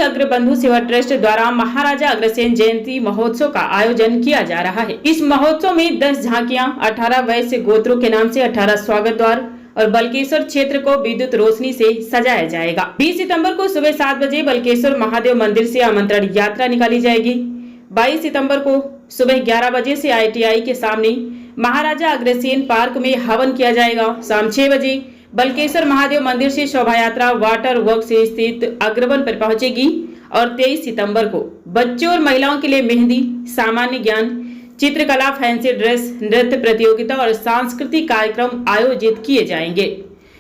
अग्रबंधु सेवा ट्रस्ट द्वारा महाराजा अग्रसेन जयंती महोत्सव का आयोजन किया जा रहा है। इस महोत्सव में 10 झांकियां, 18 वैश्य गोत्रों के नाम से 18 स्वागत द्वार और बलकेश्वर क्षेत्र को विद्युत रोशनी से सजाया जाएगा। 20 सितंबर को सुबह 7 बजे बलकेश्वर महादेव मंदिर से आमंत्रण यात्रा निकाली जाएगी। 22 सितंबर को सुबह 11 बजे से ITI के सामने महाराजा अग्रसेन पार्क में हवन किया जाएगा। शाम 6 बजे बलकेश्वर महादेव मंदिर से शोभा यात्रा वाटर वर्क से स्थित अग्रवन पर पहुंचेगी और 23 सितंबर को बच्चों और महिलाओं के लिए मेहंदी, सामान्य ज्ञान, चित्रकला, फैंसी ड्रेस, नृत्य प्रतियोगिता और सांस्कृतिक कार्यक्रम आयोजित किए जाएंगे।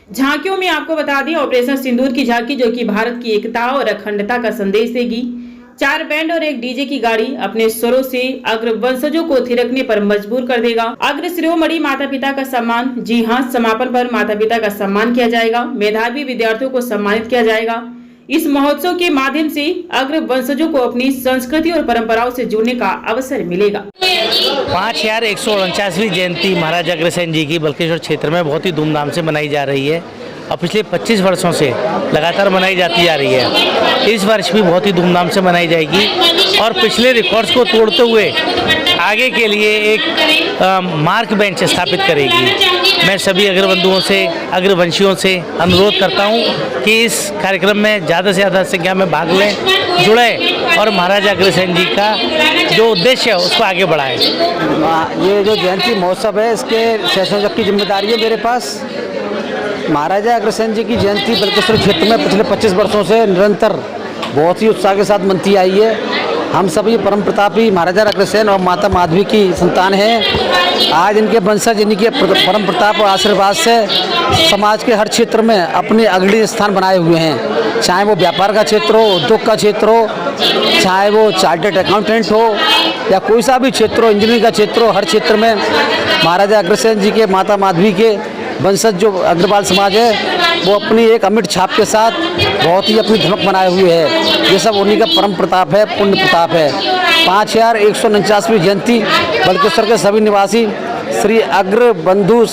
झांकियों में आपको बता दें, ऑपरेशन सिंदूर की झांकी जो कि भारत की एकता और अखंडता का संदेश देगी। 4 बैंड और 1 डीजे की गाड़ी अपने स्वरों से अग्रवंशजों को थिरकने पर मजबूर कर देगा। अग्र शिरोमणि माता पिता का सम्मान, जी हाँ, समापन पर माता पिता का सम्मान किया जाएगा। मेधावी विद्यार्थियों को सम्मानित किया जाएगा। इस महोत्सव के माध्यम से अग्रवंशजों को अपनी संस्कृति और परंपराओं से जुड़ने का अवसर मिलेगा। 5149वीं जयंती महाराजा अग्रसेन जी की बलकेश्वर क्षेत्र में बहुत ही धूमधाम से मनाई जा रही है और पिछले 25 वर्षों से लगातार मनाई जाती जा रही है। इस वर्ष भी बहुत ही धूमधाम से मनाई जाएगी और पिछले रिकॉर्ड्स को तोड़ते हुए आगे के लिए एक मार्क बेंच स्थापित करेगी। मैं सभी अग्रबंधुओं से, अग्रवंशियों से अनुरोध करता हूं कि इस कार्यक्रम में ज़्यादा से ज़्यादा संख्या में भाग लें, जुड़ें और महाराजा अग्रसेन जी का जो उद्देश्य है उसको आगे बढ़ाएं। ये जो जयंती महोत्सव है इसके संयोजक की जिम्मेदारी है मेरे पास। महाराजा अग्रसेन जी की जयंती बलकेश्वर क्षेत्र में पिछले 25 वर्षों से निरंतर बहुत ही उत्साह के साथ मनती आई है। हम सभी परम प्रतापी महाराजा अग्रसेन और माता माधवी की संतान हैं। आज इनके वंशज इनके परम प्रताप और आशीर्वाद से समाज के हर क्षेत्र में अपने अग्रणी स्थान बनाए हुए हैं। चाहे वो व्यापार का क्षेत्र हो, उद्योग का क्षेत्र हो, चाहे वो चार्टर्ड अकाउंटेंट हो या कोई सा भी क्षेत्र हो, इंजीनियरिंग का क्षेत्र हो, हर क्षेत्र में महाराजा अग्रसेन जी के, माता माधवी के वंशज जो अग्रवाल समाज है वो अपनी एक अमिट छाप के साथ बहुत ही अपनी धमक बनाए हुए है। ये सब उन्हीं का परम प्रताप है, पुण्य प्रताप है। 5149वीं जयंती बलकेश्वर के सभी निवासी श्री अग्रबंधु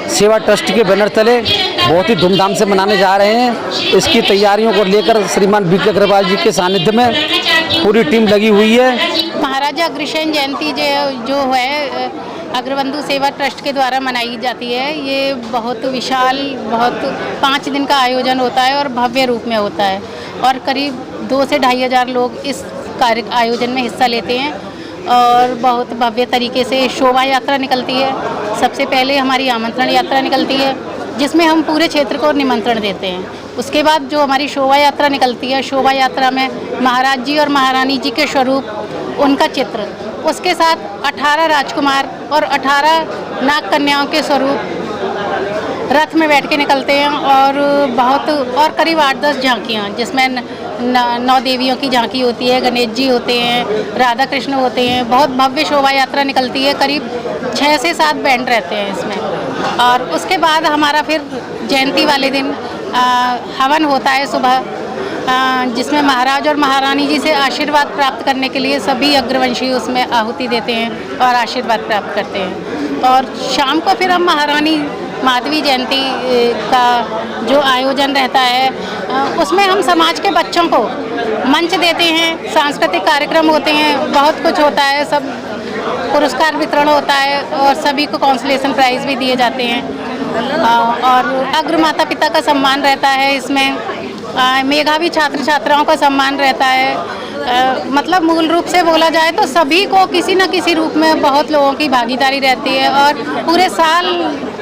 सेवा ट्रस्ट के बैनर तले बहुत ही धूमधाम से मनाने जा रहे हैं। इसकी तैयारियों को लेकर श्रीमान BK अग्रवाल जी के सानिध्य में पूरी टीम लगी हुई है। महाराजा अग्रसेन जयंती जो है अग्रबंधु सेवा ट्रस्ट के द्वारा मनाई जाती है। ये बहुत विशाल, बहुत 5 दिन का आयोजन होता है और भव्य रूप में होता है और करीब 2 से 2,500 हज़ार लोग इस आयोजन में हिस्सा लेते हैं और बहुत भव्य तरीके से शोभा यात्रा निकलती है। सबसे पहले हमारी आमंत्रण यात्रा निकलती है जिसमें हम पूरे क्षेत्र को निमंत्रण देते हैं। उसके बाद जो हमारी शोभा यात्रा निकलती है, शोभा यात्रा में महाराज जी और महारानी जी के स्वरूप, उनका चित्र, उसके साथ 18 राजकुमार और 18 नाग कन्याओं के स्वरूप रथ में बैठ के निकलते हैं और करीब 8-10 झांकियाँ जिसमें 9 देवियों की झांकी होती है, गणेश जी होते हैं, राधा कृष्ण होते हैं। बहुत भव्य शोभा यात्रा निकलती है। करीब 6 से 7 बैंड रहते हैं इसमें। और उसके बाद हमारा फिर जयंती वाले दिन हवन होता है सुबह, जिसमें महाराज और महारानी जी से आशीर्वाद प्राप्त करने के लिए सभी अग्रवंशी उसमें आहुति देते हैं और आशीर्वाद प्राप्त करते हैं। और शाम को फिर हम महारानी माधवी जयंती का जो आयोजन रहता है उसमें हम समाज के बच्चों को मंच देते हैं, सांस्कृतिक कार्यक्रम होते हैं, बहुत कुछ होता है, सब पुरस्कार वितरण होता है और सभी को कंसोलेशन प्राइज़ भी दिए जाते हैं। और अग्र माता पिता का सम्मान रहता है इसमें। मेधावी छात्र छात्राओं का सम्मान रहता है। मतलब मूल रूप से बोला जाए तो सभी को किसी न किसी रूप में बहुत लोगों की भागीदारी रहती है और पूरे साल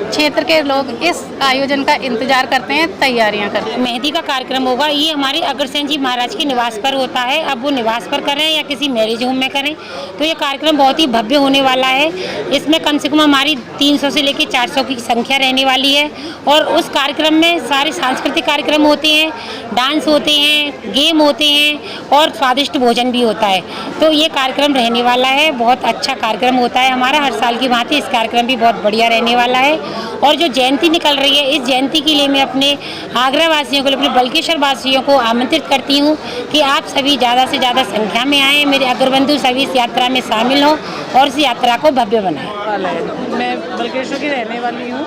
क्षेत्र के लोग इस आयोजन का इंतजार करते हैं, तैयारियां करते हैं। मेहंदी का कार्यक्रम होगा। ये हमारे अग्रसेन जी महाराज के निवास पर होता है। अब वो निवास पर करें या किसी मैरिज होम में करें तो ये कार्यक्रम बहुत ही भव्य होने वाला है। इसमें कम से कम हमारी 300 से लेकर 400 की संख्या रहने वाली है और उस कार्यक्रम में सारे सांस्कृतिक कार्यक्रम होते हैं, डांस होते हैं, गेम होते हैं और स्वादिष्ट भोजन भी होता है। तो ये कार्यक्रम रहने वाला है, बहुत अच्छा कार्यक्रम होता है हमारा। हर साल की भांति इस कार्यक्रम भी बहुत बढ़िया रहने वाला है। और जो जयंती निकल रही है, इस जयंती के लिए मैं अपने आगरा वासियों को, अपने बलकेश्वर वासियों को आमंत्रित करती हूँ कि आप सभी ज़्यादा से ज़्यादा संख्या में आएँ, मेरे अग्रबंधु सभी इस यात्रा में शामिल हों और इस यात्रा को भव्य बनाएं। मैं बलकेश्वर की रहने वाली हूँ।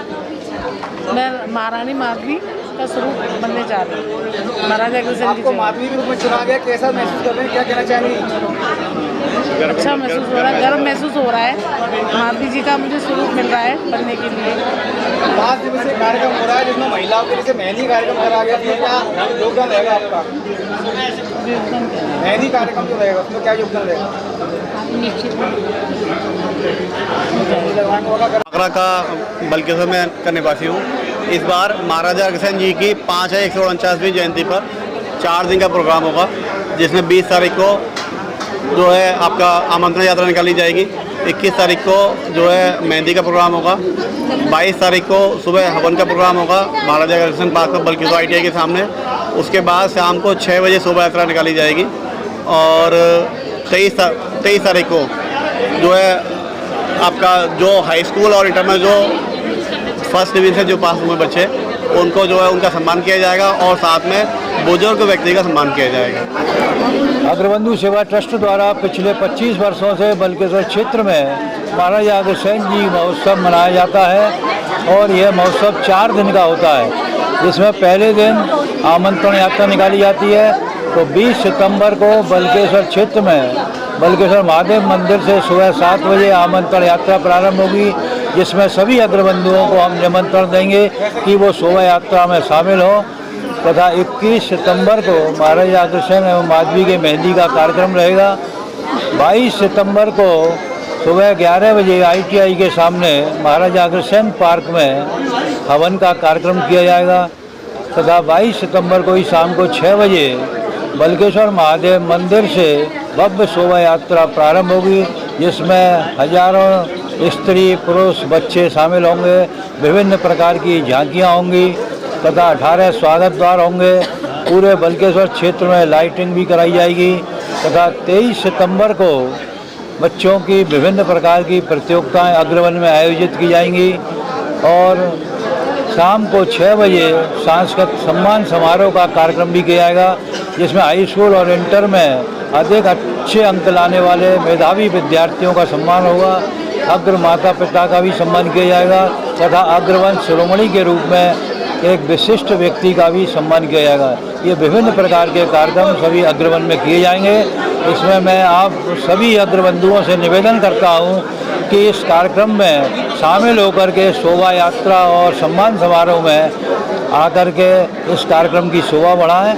मैं महारानी माधवी का स्वरूप बनने जा रही है। महाराजा अग्रसेन जी आपको माधवी के रूप में चुना गया, कैसा महसूस कर रहे हैं, क्या कहना चाहेंगे? अच्छा महसूस हो रहा है, गर्व महसूस हो रहा है। माधवी जी का मुझे स्वरूप मिल रहा है बनने के लिए। 5 दिवसीय कार्यक्रम हो रहा है जिसमें महिलाओं के लिए मेहंदी कार्यक्रम करा गया, तो क्या योगदान रहेगा आपका? मेहंदी कार्यक्रम जो रहेगा उसमें क्या योगदान रहेगा? आगरा का बल्केश्वर में का निवासी हूँ। इस बार महाराजा अग्रसेन जी की 149वीं जयंती पर 4 दिन का प्रोग्राम होगा, जिसमें 20 तारीख को जो है आपका आमंत्रण यात्रा निकाली जाएगी। 21 तारीख को जो है मेहंदी का प्रोग्राम होगा। 22 तारीख को सुबह हवन का प्रोग्राम होगा महाराजा अग्रसेन पार्क में बल्केश्वर ITI के सामने। उसके बाद शाम को 6 बजे शोभा यात्रा निकाली जाएगी और 23 तारीख को जो है आपका जो हाई स्कूल और इंटर में जो फर्स्ट डिवीजन से जो पास हुए बच्चे उनको जो है उनका सम्मान किया जाएगा और साथ में बुजुर्ग व्यक्ति का सम्मान किया जाएगा। अग्रबंधु सेवा ट्रस्ट द्वारा पिछले 25 वर्षों से बल्केश्वर क्षेत्र में महाराजा अग्रसेन जी महोत्सव मनाया जाता है और यह महोत्सव 4 दिन का होता है, जिसमें पहले दिन आमंत्रण यात्रा निकाली जाती है। तो 20 सितंबर को बल्केश्वर क्षेत्र में बल्केश्वर महादेव मंदिर से सुबह 7 बजे आमंत्रण यात्रा प्रारंभ होगी, जिसमें सभी अग्रबंधुओं को हम निमंत्रण देंगे कि वो शोभा यात्रा में शामिल हो। तथा 21 सितंबर को महाराजा अग्रसेन एवं माधवी के मेहंदी का कार्यक्रम रहेगा। 22 सितंबर को सुबह 11 बजे ITI के सामने महाराजा अग्रसेन पार्क में हवन का कार्यक्रम किया जाएगा। तथा 22 सितंबर को ही शाम को 6 बजे बल्केश्वर महादेव मंदिर से भव्य शोभा यात्रा प्रारंभ होगी, जिसमें हजारों स्त्री पुरुष बच्चे शामिल होंगे। विभिन्न प्रकार की झांकियाँ होंगी तथा 18 स्वागत द्वार होंगे। पूरे बल्केश्वर क्षेत्र में लाइटिंग भी कराई जाएगी। तथा 23 सितंबर को बच्चों की विभिन्न प्रकार की प्रतियोगिताएं अग्रवन में आयोजित की जाएंगी और शाम को 6 बजे सांस्कृतिक सम्मान समारोह का कार्यक्रम भी किया जाएगा, जिसमें हाई स्कूल और इंटर में अधिक अच्छे अंक लाने वाले मेधावी विद्यार्थियों का सम्मान होगा। अग्र माता पिता का भी सम्मान किया जाएगा तथा अग्रवंश शिरोमणि के रूप में एक विशिष्ट व्यक्ति का भी सम्मान किया जाएगा। ये विभिन्न प्रकार के कार्यक्रम सभी अग्रवन में किए जाएंगे। इसमें मैं आप सभी अग्रबंधुओं से निवेदन करता हूँ कि इस कार्यक्रम में शामिल होकर के शोभा यात्रा और सम्मान समारोह में आकर के इस कार्यक्रम की शोभा बढ़ाएं।